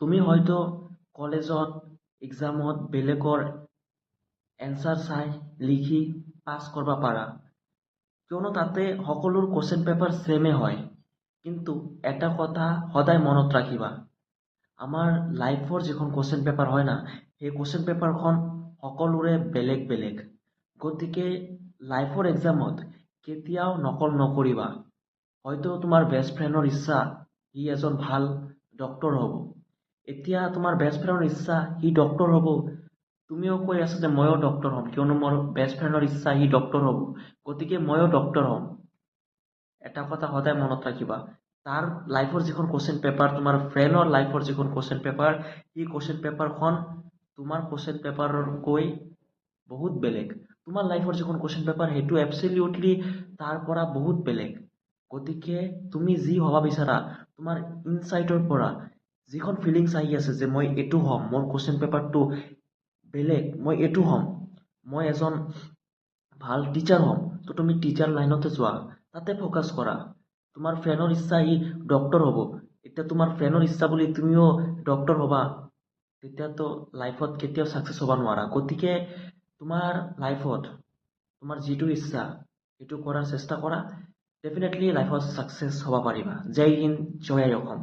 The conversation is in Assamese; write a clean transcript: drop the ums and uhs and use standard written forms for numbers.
তুমি হয়তো কলেজত এক্সামত বেলেগৰ এনচাৰ চাই লিখি পাছ কৰিব পাৰা, কিয়নো তাতে সকলোৰ কোৱেশ্চন পেপাৰ ছেমে হয়। কিন্তু এটা কথা সদায় মনত ৰাখিবা, আমাৰ লাইফৰ যিখন কোৱেশ্চন পেপাৰ হয় না, সেই কোৱেশ্চন পেপাৰখন সকলোৰে বেলেগ বেলেগ। গতিকে লাইফৰ এক্সামত কেতিয়াও নকল নকৰিবা। হয়তো তোমাৰ বেষ্ট ফ্ৰেণ্ডৰ ইচ্ছা সি এজন ভাল ডক্তৰ হ'ব, এতিয়া তোমাৰ বেষ্ট ফ্ৰেণ্ডৰ ইচ্ছা সি ডক্তৰ হ'ব, তুমিও কৈ আছা যে ময়ো ডক্তৰ হ'ম, কিয়নো মোৰ বেষ্ট ফ্ৰেণ্ডৰ ইচ্ছা সি ডক্তৰ হ'ব, গতিকে ময়ো ডক্তৰ হ'ম। এটা কথা সদায় মনত ৰাখিবা, তাৰ লাইফৰ যিখন কোৱেশ্চন পেপাৰ, তোমাৰ ফ্ৰেণ্ডৰ লাইফৰ যিখন কোৱেশ্চন পেপাৰ, সেই কোৱেশ্চন পেপাৰখন তোমাৰ কোৱেশ্চন পেপাৰতকৈ বহুত বেলেগ। তোমাৰ লাইফৰ যিখন কোৱেশ্চন পেপাৰ সেইটো এবছলিউটলি তাৰ পৰা বহুত বেলেগ। গতিকে তুমি যি হ'ব বিচাৰা, তোমাৰ ইনচাইটৰ পৰা যিখন ফিলিংছ আহি আছে যে মই এইটো হ'ম, মোৰ কোৱেশ্চন পেপাৰটো বেলেগ, মই এইটো হ'ম, মই এজন ভাল টিচাৰ হ'ম, তো তুমি টিচাৰ লাইনতে যোৱা, তাতে ফ'কাছ কৰা। তোমাৰ ফ্ৰেণ্ডৰ ইচ্ছা ই ডক্তৰ হ'ব, এতিয়া তোমাৰ ফ্ৰেণ্ডৰ ইচ্ছা বুলি তুমিও ডক্তৰ হ'বা, তেতিয়াতো লাইফত কেতিয়াও ছাকচেছ হ'ব নোৱাৰা। গতিকে তোমাৰ লাইফত তোমাৰ যিটো ইচ্ছা সেইটো কৰাৰ চেষ্টা কৰা, ডেফিনেটলি লাইফত ছাকচেছ হ'ব পাৰিবা। জয় হিন্দ, জয় আই অসম।